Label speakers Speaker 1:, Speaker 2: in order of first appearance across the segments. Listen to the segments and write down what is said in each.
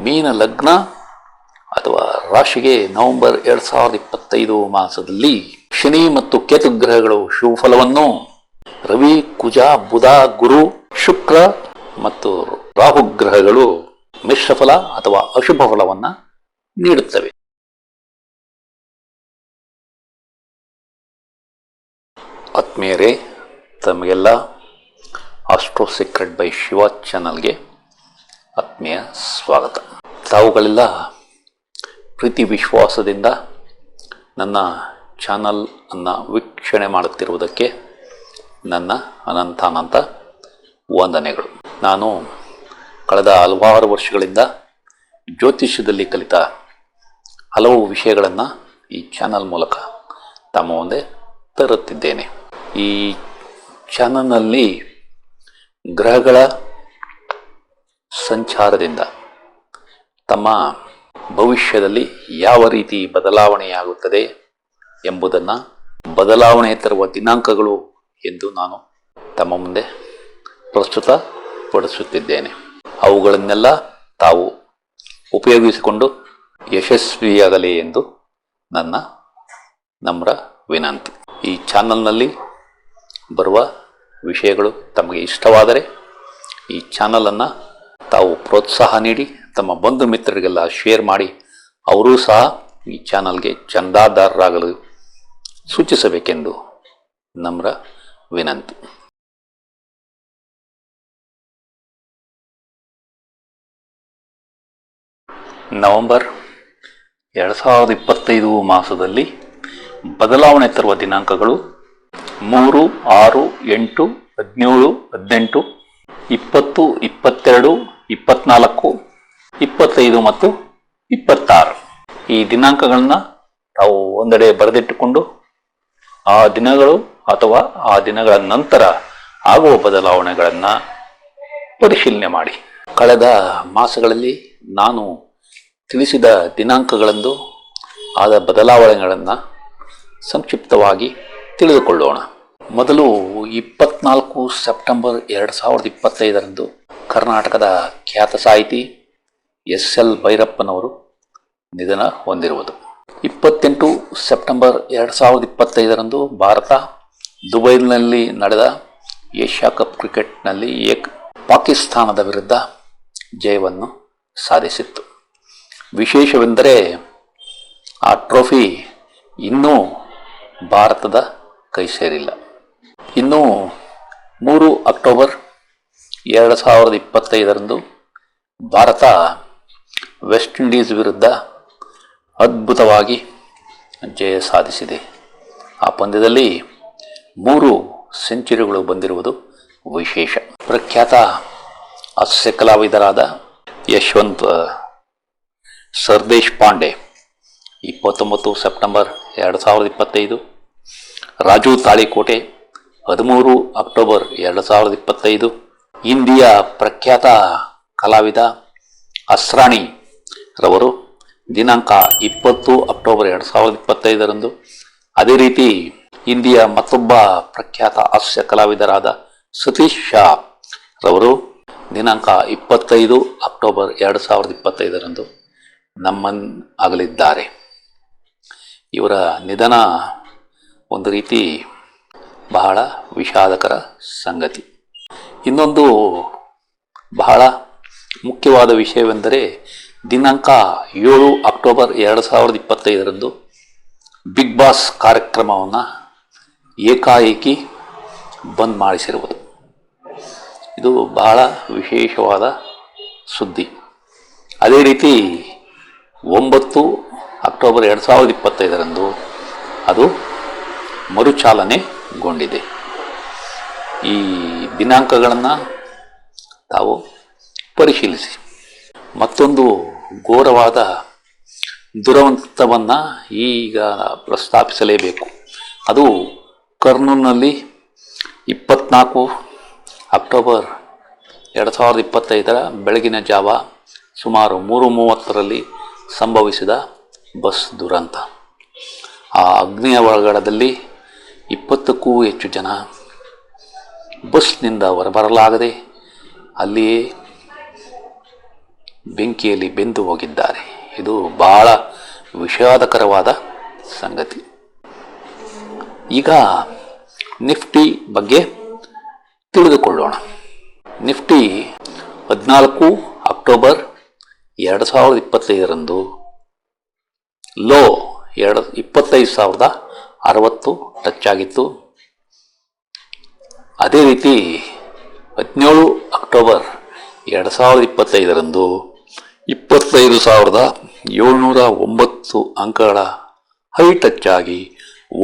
Speaker 1: ಮೀನ ಲಗ್ನ ಅಥವಾ ರಾಶಿಗೆ ನವೆಂಬರ್ 2025 ಮಾಸದಲ್ಲಿ ಶನಿ ಮತ್ತು ಕೇತು ಗ್ರಹಗಳು ಶುಭ ಫಲವನ್ನು, ರವಿ, ಕುಜ, ಬುಧ, ಗುರು, ಶುಕ್ರ ಮತ್ತು ರಾಹು ಗ್ರಹಗಳು ಮಿಶ್ರ ಫಲ ಅಥವಾ ಅಶುಭ ಫಲವನ್ನ ನೀಡುತ್ತವೆ. ಆತ್ಮೀಯರೇ, ತಮಗೆಲ್ಲ ಆಸ್ಟ್ರೋ ಸೀಕ್ರೆಟ್ ಬೈ ಶಿವ ಚಾನಲ್ಗೆ ಆತ್ಮೀಯ ಸ್ವಾಗತ. ತಾವುಗಳೆಲ್ಲ ಪ್ರೀತಿ ವಿಶ್ವಾಸದಿಂದ ನನ್ನ ಚಾನಲ್ ಅನ್ನು ವೀಕ್ಷಣೆ ಮಾಡುತ್ತಿರುವುದಕ್ಕೆ ನನ್ನ ಅನಂತ ವಂದನೆಗಳು. ನಾನು ಕಳೆದ ಹಲವಾರು ವರ್ಷಗಳಿಂದ ಜ್ಯೋತಿಷ್ಯದಲ್ಲಿ ಕಲಿತ ಹಲವು ವಿಷಯಗಳನ್ನು ಈ ಚಾನಲ್ ಮೂಲಕ ತಮ್ಮ ಮುಂದೆ ತರುತ್ತಿದ್ದೇನೆ. ಈ ಚಾನಲ್ನಲ್ಲಿ ಗ್ರಹಗಳ ಸಂಚಾರದಿಂದ ತಮ್ಮ ಭವಿಷ್ಯದಲ್ಲಿ ಯಾವ ರೀತಿ ಬದಲಾವಣೆಯಾಗುತ್ತದೆ ಎಂಬುದನ್ನು, ಬದಲಾವಣೆ ತರುವ ದಿನಾಂಕಗಳು ಎಂದು ನಾನು ತಮ್ಮ ಮುಂದೆ ಪ್ರಸ್ತುತಪಡಿಸುತ್ತಿದ್ದೇನೆ. ಅವುಗಳನ್ನೆಲ್ಲ ತಾವು ಉಪಯೋಗಿಸಿಕೊಂಡು ಯಶಸ್ವಿಯಾಗಲಿ ಎಂದು ನನ್ನ ನಮ್ರ ವಿನಂತಿ. ಈ ಚಾನಲ್ನಲ್ಲಿ ಬರುವ ವಿಷಯಗಳು ತಮಗೆ ಇಷ್ಟವಾದರೆ ಈ ಚಾನಲನ್ನು ತಾವು ಪ್ರೋತ್ಸಾಹ ನೀಡಿ ತಮ್ಮ ಬಂಧು ಮಿತ್ರರಿಗೆಲ್ಲ ಶೇರ್ ಮಾಡಿ ಅವರೂ ಸಹ ಈ ಚಾನಲ್ಗೆ ಚಂದಾದಾರರಾಗಲು ಸೂಚಿಸಬೇಕೆಂದು ನಮ್ರ ವಿನಂತಿ. ನವೆಂಬರ್ 2025 ಮಾಸದಲ್ಲಿ ಬದಲಾವಣೆ ತರುವ ದಿನಾಂಕಗಳು 3, 6, 8, 17, 18, 20, 22, 24, 25 ಮತ್ತು 26 ಈ ದಿನಾಂಕಗಳನ್ನ ತಾವು ಒಂದೆಡೆ ಬರೆದಿಟ್ಟುಕೊಂಡು ಆ ದಿನಗಳು ಅಥವಾ ಆ ದಿನಗಳ ನಂತರ ಆಗುವ ಬದಲಾವಣೆಗಳನ್ನು ಪರಿಶೀಲನೆ ಮಾಡಿ. ಕಳೆದ ಮಾಸಗಳಲ್ಲಿ ನಾನು ತಿಳಿಸಿದ ದಿನಾಂಕಗಳಂದು ಆದ ಬದಲಾವಣೆಗಳನ್ನು ಸಂಕ್ಷಿಪ್ತವಾಗಿ ತಿಳಿದುಕೊಳ್ಳೋಣ. ಮೊದಲು 24 ಸೆಪ್ಟೆಂಬರ್ 2025 ಕರ್ನಾಟಕದ ಖ್ಯಾತ ಸಾಹಿತಿ SL ಭೈರಪ್ಪನವರು ನಿಧನ ಹೊಂದಿರುವುದು. 28 ಸೆಪ್ಟೆಂಬರ್ 2025 ಭಾರತ ದುಬೈನಲ್ಲಿ ನಡೆದ ಏಷ್ಯಾ ಕಪ್ ಕ್ರಿಕೆಟ್ನಲ್ಲಿ ಪಾಕಿಸ್ತಾನದ ವಿರುದ್ಧ ಜಯವನ್ನು ಸಾಧಿಸಿತ್ತು. ವಿಶೇಷವೆಂದರೆ ಆ ಟ್ರೋಫಿ ಇನ್ನೂ ಭಾರತದ ಕೈ ಸೇರಿಲ್ಲ. ಇನ್ನು 3 ಅಕ್ಟೋಬರ್ 2025 ಭಾರತ ವೆಸ್ಟ್ ಇಂಡೀಸ್ ವಿರುದ್ಧ ಅದ್ಭುತವಾಗಿ ಜಯ ಸಾಧಿಸಿದೆ. ಆ ಪಂದ್ಯದಲ್ಲಿ 3 ಸೆಂಚುರಿಗಳು ಬಂದಿರುವುದು ವಿಶೇಷ. ಪ್ರಖ್ಯಾತ ಹಾಸ್ಯ ಕಲಾವಿದರಾದ Yashwant Sardeshpande 29 September 2025, Raju Talikote 13 October 2025, India ಪ್ರಖ್ಯಾತ ಕಲಾವಿದ ಅಸ್ರಾಣಿ ರವರು ದಿನಾಂಕ 20 ಅಕ್ಟೋಬರ್ 2025. ಅದೇ ರೀತಿ ಇಂಡಿಯಾ ಮತ್ತೊಬ್ಬ ಪ್ರಖ್ಯಾತ ಹಾಸ್ಯ ಕಲಾವಿದರಾದ ಸತೀಶ್ ಶಾ ರವರು ದಿನಾಂಕ 25 ಅಕ್ಟೋಬರ್ 2025 ನಮ್ಮನ್ನಾಗಲಿದ್ದಾರೆ. ಇವರ ನಿಧನ ಒಂದು ರೀತಿ ಬಹಳ ವಿಷಾದಕರ ಸಂಗತಿ. ಇನ್ನೊಂದು ಬಹಳ ಮುಖ್ಯವಾದ ವಿಷಯವೆಂದರೆ ದಿನಾಂಕ 7 ಅಕ್ಟೋಬರ್ 2025 ಬಿಗ್ ಬಾಸ್ ಕಾರ್ಯಕ್ರಮವನ್ನು ಏಕಾಏಕಿ ಬಂದ್ ಮಾಡಿಸಿರುವುದು. ಇದು ಬಹಳ ವಿಶೇಷವಾದ ಸುದ್ದಿ. ಅದೇ ರೀತಿ 9 ಅಕ್ಟೋಬರ್ 2025 ಅದು ಮರುಚಾಲನೆಗೊಂಡಿದೆ. ಈ ದಿನಾಂಕಗಳನ್ನು ತಾವು ಪರಿಶೀಲಿಸಿ. ಮತ್ತೊಂದು ಘೋರವಾದ ದುರಂತವನ್ನು ಈಗ ಪ್ರಸ್ತಾಪಿಸಲೇಬೇಕು. ಅದು ಕರ್ನೂಲ್ನಲ್ಲಿ 24 ಅಕ್ಟೋಬರ್ 2025 ಬೆಳಗಿನ ಜಾವ ಸುಮಾರು 3:30 ಸಂಭವಿಸಿದ ಬಸ್ ದುರಂತ. ಆ ಅಗ್ನಿಯ ಒಳಗಡದಲ್ಲಿ 20ಕ್ಕೂ ಹೆಚ್ಚು ಜನ ಬಸ್ನಿಂದ ಹೊರಬರಲಾಗದೆ ಅಲ್ಲಿಯೇ ಬೆಂಕಿಯಲ್ಲಿ ಬೆಂದು ಹೋಗಿದ್ದಾರೆ. ಇದು ಬಹಳ ವಿಷಾದಕರವಾದ ಸಂಗತಿ. ಈಗ ನಿಫ್ಟಿ ಬಗ್ಗೆ ತಿಳಿದುಕೊಳ್ಳೋಣ. ನಿಫ್ಟಿ 14 ಅಕ್ಟೋಬರ್ 2025ರಂದು ಲೋ 25,060 ಟಚ್ ಆಗಿತ್ತು. ಅದೇ ರೀತಿ 17 ಅಕ್ಟೋಬರ್ 2025ರಂದು 25,709 ಅಂಕಗಳ ಹೈ ಟಚ್ ಆಗಿ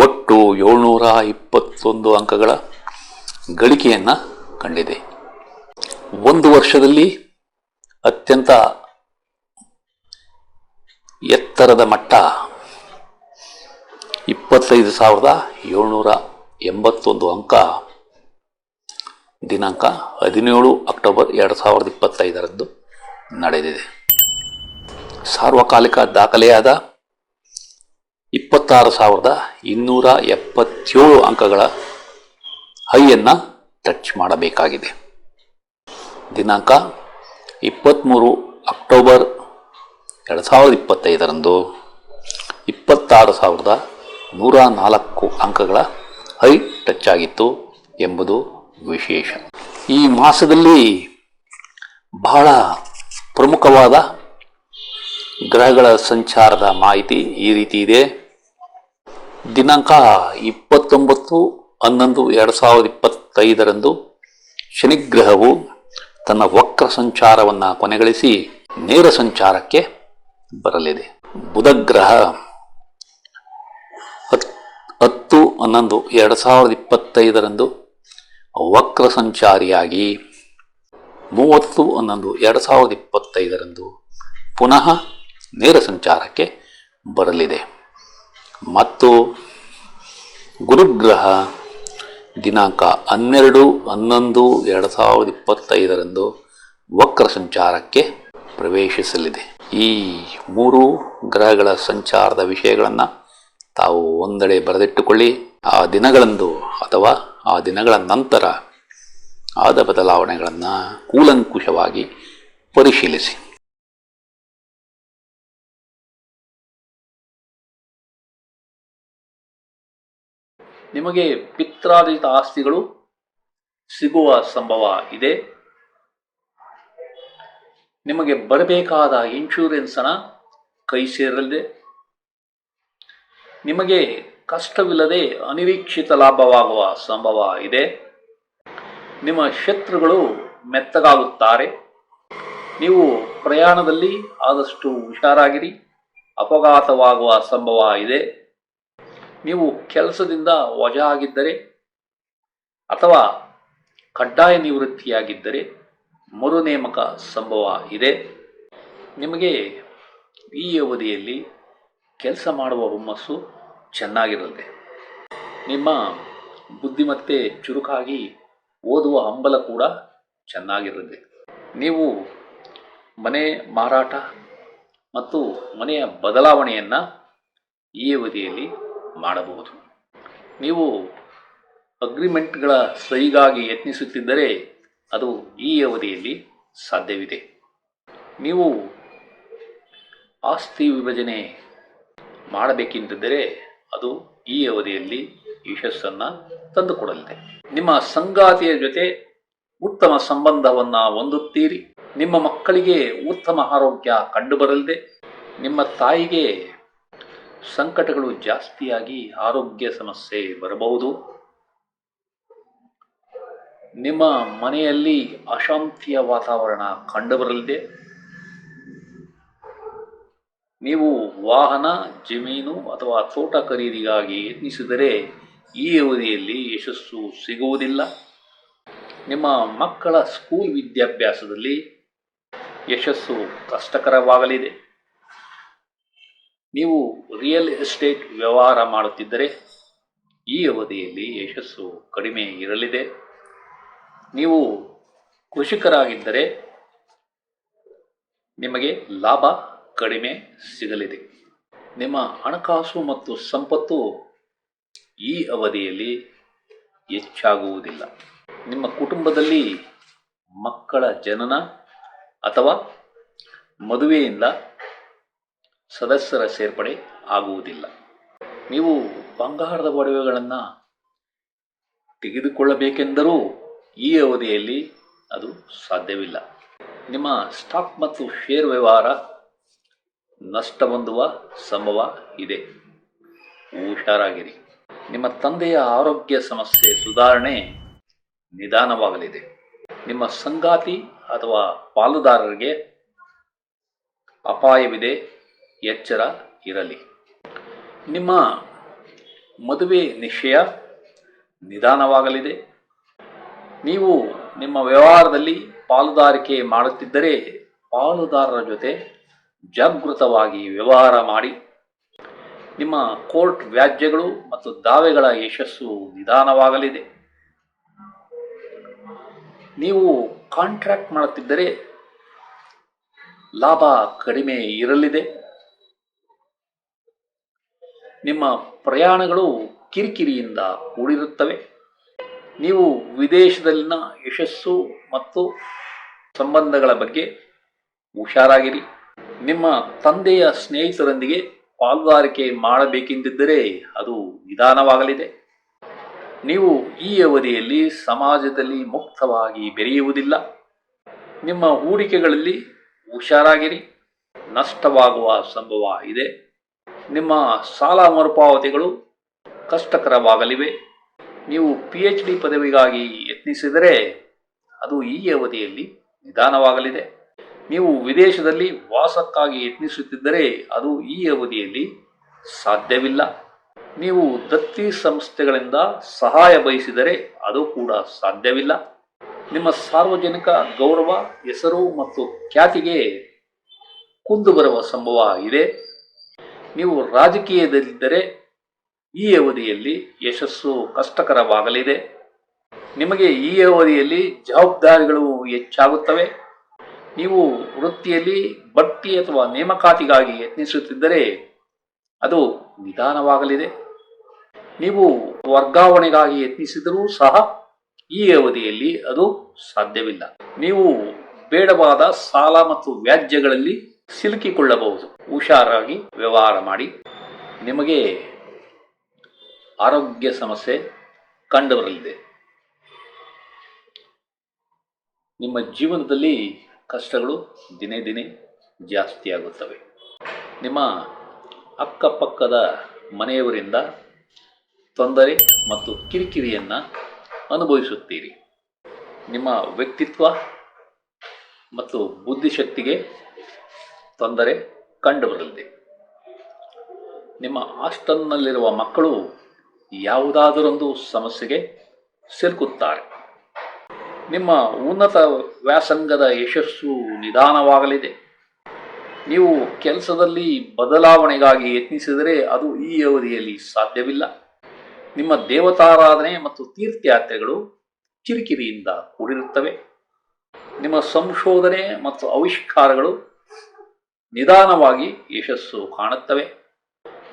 Speaker 1: ಒಟ್ಟು 721 ಅಂಕಗಳ ಗಳಿಕೆಯನ್ನು ಕಂಡಿದೆ. ಒಂದು ವರ್ಷದಲ್ಲಿ ಅತ್ಯಂತ ಎತ್ತರದ ಮಟ್ಟ 25,781 ಅಂಕ ದಿನಾಂಕ 17 ಅಕ್ಟೋಬರ್ 2025ರಂದು ನಡೆದಿದೆ. ಸಾರ್ವಕಾಲಿಕ ದಾಖಲೆಯಾದ 26,277 ಅಂಕಗಳ ಹೈಯನ್ನು ಟಚ್ ಮಾಡಬೇಕಾಗಿದೆ. ದಿನಾಂಕ 23 ಅಕ್ಟೋಬರ್ 2025ರಂದು 26,104 ಅಂಕಗಳ ಹೈ ಟಚ್ ಆಗಿತ್ತು ಎಂಬುದು ವಿಶೇಷ. ಈ ಮಾಸದಲ್ಲಿ ಬಹಳ ಪ್ರಮುಖವಾದ ಗ್ರಹಗಳ ಸಂಚಾರದ ಮಾಹಿತಿ ಈ ರೀತಿ ಇದೆ. ದಿನಾಂಕ 29/11/2025ರಂದು ಶನಿಗ್ರಹವು ತನ್ನ ವಕ್ರ ಸಂಚಾರವನ್ನು ಕೊನೆಗಳಿಸಿ ನೇರ ಸಂಚಾರಕ್ಕೆ ಬರಲಿದೆ. ಬುಧ ಗ್ರಹ 10/11/2025ರಂದು ವಕ್ರ ಸಂಚಾರಿಯಾಗಿ 30/11/2025ರಂದು ಪುನಃ ನೇರ ಸಂಚಾರಕ್ಕೆ ಬರಲಿದೆ. ಮತ್ತು ಗುರುಗ್ರಹ ದಿನಾಂಕ 12/11/2025ರಂದು ವಕ್ರ ಸಂಚಾರಕ್ಕೆ ಪ್ರವೇಶಿಸಲಿದೆ. ಈ ಮೂರು ಗ್ರಹಗಳ ಸಂಚಾರದ ವಿಷಯಗಳನ್ನು ತಾವು ಒಂದೆಡೆ ಬರೆದಿಟ್ಟುಕೊಳ್ಳಿ. ಆ ದಿನಗಳಂದು ಅಥವಾ ಆ ದಿನಗಳ ನಂತರ ಆದ ಬದಲಾವಣೆಗಳನ್ನು ಕೂಲಂಕುಷವಾಗಿ ಪರಿಶೀಲಿಸಿ. ನಿಮಗೆ ಪಿತ್ರಾರ್ಜಿತ ಆಸ್ತಿಗಳು ಸಿಗುವ ಸಂಭವ ಇದೆ. ನಿಮಗೆ ಬರಬೇಕಾದ ಇನ್ಶೂರೆನ್ಸ್ ಹಣ ಕೈ ಸೇರಲಿದೆ. ನಿಮಗೆ ಕಷ್ಟವಿಲ್ಲದೆ ಅನಿರೀಕ್ಷಿತ ಲಾಭವಾಗುವ ಸಂಭವ ಇದೆ. ನಿಮ್ಮ ಶತ್ರುಗಳು ಮೆತ್ತಗಾಗುತ್ತಾರೆ. ನೀವು ಪ್ರಯಾಣದಲ್ಲಿ ಆದಷ್ಟು ಹುಷಾರಾಗಿರಿ. ಅಪಘಾತವಾಗುವ ಸಂಭವ ಇದೆ. ನೀವು ಕೆಲಸದಿಂದ ವಜಾ ಆಗಿದ್ದರೆ ಅಥವಾ ಕಡ್ಡಾಯ ನಿವೃತ್ತಿಯಾಗಿದ್ದರೆ ಮರು ನೇಮಕ ಸಂಭವ ಇದೆ. ನಿಮಗೆ ಈ ಅವಧಿಯಲ್ಲಿ ಕೆಲಸ ಮಾಡುವ ಹುಮ್ಮಸ್ಸು ಚೆನ್ನಾಗಿರಲಿದೆ. ನಿಮ್ಮ ಬುದ್ಧಿಮತ್ತೆ ಚುರುಕಾಗಿ ಓದುವ ಹಂಬಲ ಕೂಡ ಚೆನ್ನಾಗಿರಲಿದೆ. ನೀವು ಮನೆ ಮಾರಾಟ ಮತ್ತು ಮನೆಯ ಬದಲಾವಣೆಯನ್ನು ಈ ಅವಧಿಯಲ್ಲಿ ಮಾಡಬಹುದು. ನೀವು ಅಗ್ರಿಮೆಂಟ್ಗಳ ಸಹಿಗಾಗಿ ಯತ್ನಿಸುತ್ತಿದ್ದರೆ ಅದು ಈ ಅವಧಿಯಲ್ಲಿ ಸಾಧ್ಯವಿದೆ. ನೀವು ಆಸ್ತಿ ವಿಭಜನೆ ಮಾಡಬೇಕೆಂದಿದ್ದರೆ ಅದು ಈ ಅವಧಿಯಲ್ಲಿ ಯಶಸ್ಸನ್ನು ತಂದುಕೊಡಲಿದೆ. ನಿಮ್ಮ ಸಂಗಾತಿಯ ಜೊತೆ ಉತ್ತಮ ಸಂಬಂಧವನ್ನು ಹೊಂದುತ್ತೀರಿ. ನಿಮ್ಮ ಮಕ್ಕಳಿಗೆ ಉತ್ತಮ ಆರೋಗ್ಯ ಕಂಡುಬರಲಿದೆ. ನಿಮ್ಮ ತಾಯಿಗೆ ಸಂಕಟಗಳು ಜಾಸ್ತಿಯಾಗಿ ಆರೋಗ್ಯ ಸಮಸ್ಯೆ ಬರಬಹುದು. ನಿಮ್ಮ ಮನೆಯಲ್ಲಿ ಅಶಾಂತಿಯ ವಾತಾವರಣ ಕಂಡುಬರಲಿದೆ. ನೀವು ವಾಹನ, ಜಮೀನು ಅಥವಾ ತೋಟ ಖರೀದಿಗಾಗಿ ಯತ್ನಿಸಿದರೆ ಈ ಅವಧಿಯಲ್ಲಿ ಯಶಸ್ಸು ಸಿಗುವುದಿಲ್ಲ. ನಿಮ್ಮ ಮಕ್ಕಳ ಸ್ಕೂಲ್ ವಿದ್ಯಾಭ್ಯಾಸದಲ್ಲಿ ಯಶಸ್ಸು ಕಷ್ಟಕರವಾಗಲಿದೆ. ನೀವು ರಿಯಲ್ ಎಸ್ಟೇಟ್ ವ್ಯವಹಾರ ಮಾಡುತ್ತಿದ್ದರೆ ಈ ಅವಧಿಯಲ್ಲಿ ಯಶಸ್ಸು ಕಡಿಮೆ ಇರಲಿದೆ. ನೀವು ಕೃಷಿಕರಾಗಿದ್ದರೆ ನಿಮಗೆ ಲಾಭ ಕಡಿಮೆ ಸಿಗಲಿದೆ. ನಿಮ್ಮ ಹಣಕಾಸು ಮತ್ತು ಸಂಪತ್ತು ಈ ಅವಧಿಯಲ್ಲಿ ಹೆಚ್ಚಾಗುವುದಿಲ್ಲ. ನಿಮ್ಮ ಕುಟುಂಬದಲ್ಲಿ ಮಕ್ಕಳ ಜನನ ಅಥವಾ ಮದುವೆಯಿಂದ ಸದಸ್ಯರ ಸೇರ್ಪಡೆ ಆಗುವುದಿಲ್ಲ. ನೀವು ಬಂಗಾರದ ಒಡವೆಗಳನ್ನು ತೆಗೆದುಕೊಳ್ಳಬೇಕೆಂದರೂ ಈ ಅವಧಿಯಲ್ಲಿ ಅದು ಸಾಧ್ಯವಿಲ್ಲ. ನಿಮ್ಮ ಸ್ಟಾಕ್ ಮತ್ತು ಶೇರ್ ವ್ಯವಹಾರ ನಷ್ಟ ಹೊಂದುವ ಸಂಭವ ಇದೆ. ಹುಷಾರಾಗಿರಿ. ನಿಮ್ಮ ತಂದೆಯ ಆರೋಗ್ಯ ಸಮಸ್ಯೆ ಸುಧಾರಣೆ ನಿಧಾನವಾಗಲಿದೆ. ನಿಮ್ಮ ಸಂಗಾತಿ ಅಥವಾ ಪಾಲುದಾರರಿಗೆ ಅಪಾಯವಿದೆ, ಎಚ್ಚರ ಇರಲಿ. ನಿಮ್ಮ ಮದುವೆ ನಿಶ್ಚಯ ನಿಧಾನವಾಗಲಿದೆ. ನೀವು ನಿಮ್ಮ ವ್ಯವಹಾರದಲ್ಲಿ ಪಾಲುದಾರಿಕೆ ಮಾಡುತ್ತಿದ್ದರೆ ಪಾಲುದಾರರ ಜೊತೆ ಜಾಗೃತವಾಗಿ ವ್ಯವಹಾರ ಮಾಡಿ. ನಿಮ್ಮ ಕೋರ್ಟ್ ವ್ಯಾಜ್ಯಗಳು ಮತ್ತು ದಾವೆಗಳ ಯಶಸ್ಸು ನಿಧಾನವಾಗಲಿದೆ. ನೀವು ಕಾಂಟ್ರಾಕ್ಟ್ ಮಾಡುತ್ತಿದ್ದರೆ ಲಾಭ ಕಡಿಮೆ ಇರಲಿದೆ. ನಿಮ್ಮ ಪ್ರಯಾಣಗಳು ಕಿರಿಕಿರಿಯಿಂದ ಕೂಡಿರುತ್ತವೆ. ನೀವು ವಿದೇಶದಲ್ಲಿನ ಯಶಸ್ಸು ಮತ್ತು ಸಂಬಂಧಗಳ ಬಗ್ಗೆ ಹುಷಾರಾಗಿರಿ. ನಿಮ್ಮ ತಂದೆಯ ಸ್ನೇಹಿತರೊಂದಿಗೆ ಪಾಲುದಾರಿಕೆ ಮಾಡಬೇಕೆಂದಿದ್ದರೆ ಅದು ನಿಧಾನವಾಗಲಿದೆ. ನೀವು ಈ ಅವಧಿಯಲ್ಲಿ ಸಮಾಜದಲ್ಲಿ ಮುಕ್ತವಾಗಿ ಬೆರೆಯುವುದಿಲ್ಲ. ನಿಮ್ಮ ಹೂಡಿಕೆಗಳಲ್ಲಿ ಹುಷಾರಾಗಿರಿ, ನಷ್ಟವಾಗುವ ಸಂಭವ ಇದೆ. ನಿಮ್ಮ ಸಾಲ ಮರುಪಾವತಿಗಳು ಕಷ್ಟಕರವಾಗಲಿವೆ. ನೀವು PhD ಪದವಿಗಾಗಿ ಯತ್ನಿಸಿದರೆ ಅದು ಈ ಅವಧಿಯಲ್ಲಿ ನಿಧಾನವಾಗಲಿದೆ. ನೀವು ವಿದೇಶದಲ್ಲಿ ವಾಸಕ್ಕಾಗಿ ಯತ್ನಿಸುತ್ತಿದ್ದರೆ ಅದು ಈ ಅವಧಿಯಲ್ಲಿ ಸಾಧ್ಯವಿಲ್ಲ. ನೀವು ದತ್ತಿ ಸಂಸ್ಥೆಗಳಿಂದ ಸಹಾಯ ಬಯಸಿದರೆ ಅದು ಕೂಡ ಸಾಧ್ಯವಿಲ್ಲ. ನಿಮ್ಮ ಸಾರ್ವಜನಿಕ ಗೌರವ, ಹೆಸರು ಮತ್ತು ಖ್ಯಾತಿಗೆ ಕುಂದು ಬರುವ ಸಂಭವ ಇದೆ. ನೀವು ರಾಜಕೀಯದಲ್ಲಿದ್ದರೆ ಈ ಅವಧಿಯಲ್ಲಿ ಯಶಸ್ಸು ಕಷ್ಟಕರವಾಗಲಿದೆ. ನಿಮಗೆ ಈ ಅವಧಿಯಲ್ಲಿ ಜವಾಬ್ದಾರಿಗಳು ಹೆಚ್ಚಾಗುತ್ತವೆ. ನೀವು ವೃತ್ತಿಯಲ್ಲಿ ಬಡ್ತಿ ಅಥವಾ ನೇಮಕಾತಿಗಾಗಿ ಯತ್ನಿಸುತ್ತಿದ್ದರೆ ಅದು ನಿಧಾನವಾಗಲಿದೆ. ನೀವು ವರ್ಗಾವಣೆಗಾಗಿ ಯತ್ನಿಸಿದರೂ ಸಹ ಈ ಅವಧಿಯಲ್ಲಿ ಅದು ಸಾಧ್ಯವಿಲ್ಲ. ನೀವು ಬೇಡವಾದ ಸಾಲ ಮತ್ತು ವ್ಯಾಜ್ಯಗಳಲ್ಲಿ ಸಿಲುಕಿಕೊಳ್ಳಬಹುದು. ಹುಷಾರಾಗಿ ವ್ಯವಹಾರ ಮಾಡಿ. ನಿಮಗೆ ಆರೋಗ್ಯ ಸಮಸ್ಯೆ ಕಂಡುಬರಲಿದೆ. ನಿಮ್ಮ ಜೀವನದಲ್ಲಿ ಕಷ್ಟಗಳು ದಿನೇ ದಿನೇ ಜಾಸ್ತಿಯಾಗುತ್ತವೆ. ನಿಮ್ಮ ಅಕ್ಕಪಕ್ಕದ ಮನೆಯವರಿಂದ ತೊಂದರೆ ಮತ್ತು ಕಿರಿಕಿರಿಯನ್ನು ಅನುಭವಿಸುತ್ತೀರಿ. ನಿಮ್ಮ ವ್ಯಕ್ತಿತ್ವ ಮತ್ತು ಬುದ್ಧಿಶಕ್ತಿಗೆ ತೊಂದರೆ ಕಂಡುಬರಲಿದೆ. ನಿಮ್ಮ ಹಾಸ್ಟೆಲ್ನಲ್ಲಿರುವ ಮಕ್ಕಳು ಯಾವುದಾದರೊಂದು ಸಮಸ್ಯೆಗೆ ಸಿಲುಕುತ್ತಾರೆ. ನಿಮ್ಮ ಉನ್ನತ ವ್ಯಾಸಂಗದ ಯಶಸ್ಸು ನಿಧಾನವಾಗಲಿದೆ. ನೀವು ಕೆಲಸದಲ್ಲಿ ಬದಲಾವಣೆಗಾಗಿ ಯತ್ನಿಸಿದರೆ ಅದು ಈ ಅವಧಿಯಲ್ಲಿ ಸಾಧ್ಯವಿಲ್ಲ. ನಿಮ್ಮ ದೇವತಾರಾಧನೆ ಮತ್ತು ತೀರ್ಥಯಾತ್ರೆಗಳು ಕಿರಿಕಿರಿಯಿಂದ ಕೂಡಿರುತ್ತವೆ. ನಿಮ್ಮ ಸಂಶೋಧನೆ ಮತ್ತು ಆವಿಷ್ಕಾರಗಳು ನಿಧಾನವಾಗಿ ಯಶಸ್ಸು ಕಾಣುತ್ತವೆ.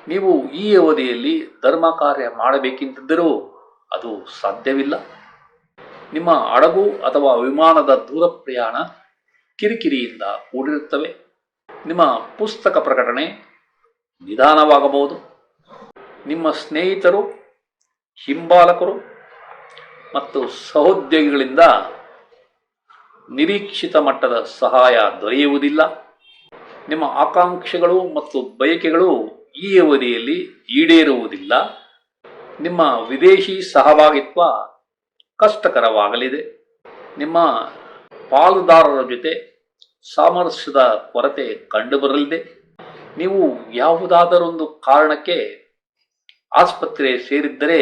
Speaker 1: ನೀವು ಈ ಅವಧಿಯಲ್ಲಿ ಧರ್ಮ ಕಾರ್ಯ ಮಾಡಬೇಕೆಂದಿದ್ದರೂ ಅದು ಸಾಧ್ಯವಿಲ್ಲ. ನಿಮ್ಮ ಹಡಗು ಅಥವಾ ವಿಮಾನದ ದೂರ ಪ್ರಯಾಣ ಕಿರಿಕಿರಿಯಿಂದ ಕೂಡಿರುತ್ತವೆ. ನಿಮ್ಮ ಪುಸ್ತಕ ಪ್ರಕಟಣೆ ನಿಧಾನವಾಗಬಹುದು. ನಿಮ್ಮ ಸ್ನೇಹಿತರು, ಹಿಂಬಾಲಕರು ಮತ್ತು ಸಹೋದ್ಯೋಗಿಗಳಿಂದ ನಿರೀಕ್ಷಿತ ಮಟ್ಟದ ಸಹಾಯ ದೊರೆಯುವುದಿಲ್ಲ. ನಿಮ್ಮ ಆಕಾಂಕ್ಷೆಗಳು ಮತ್ತು ಬಯಕೆಗಳು ಈ ಅವಧಿಯಲ್ಲಿ ಈಡೇರುವುದಿಲ್ಲ. ನಿಮ್ಮ ವಿದೇಶಿ ಸಹಭಾಗಿತ್ವ ಕಷ್ಟಕರವಾಗಲಿದೆ. ನಿಮ್ಮ ಪಾಲುದಾರರ ಜೊತೆ ಸಾಮರಸ್ಯದ ಕೊರತೆ ಕಂಡುಬರಲಿದೆ. ನೀವು ಯಾವುದಾದರೊಂದು ಕಾರಣಕ್ಕೆ ಆಸ್ಪತ್ರೆ ಸೇರಿದ್ದರೆ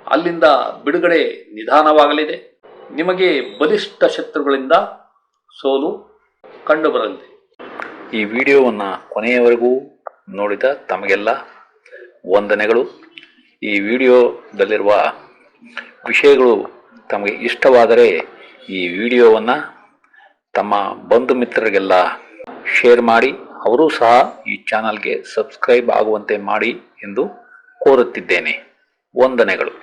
Speaker 1: ಅಲ್ಲಿಂದ ಬಿಡುಗಡೆ ನಿಧಾನವಾಗಲಿದೆ. ನಿಮಗೆ ಬಲಿಷ್ಠ ಶತ್ರುಗಳಿಂದ ಸೋಲು ಕಂಡುಬರಲಿದೆ. ಈ ವಿಡಿಯೋವನ್ನು ಕೊನೆಯವರೆಗೂ ನೋಡಿದ ತಮಗೆಲ್ಲ ವಂದನೆಗಳು. ಈ ವಿಡಿಯೋದಲ್ಲಿರುವ ವಿಷಯಗಳು ತಮಗೆ ಇಷ್ಟವಾದರೆ ಈ ವಿಡಿಯೋವನ್ನು ತಮ್ಮ ಬಂಧು ಮಿತ್ರರಿಗೆಲ್ಲ ಶೇರ್ ಮಾಡಿ, ಅವರೂ ಸಹ ಈ ಚಾನಲ್ಗೆ ಸಬ್ಸ್ಕ್ರೈಬ್ ಆಗುವಂತೆ ಮಾಡಿ ಎಂದು ಕೋರುತ್ತಿದ್ದೇನೆ. ವಂದನೆಗಳು.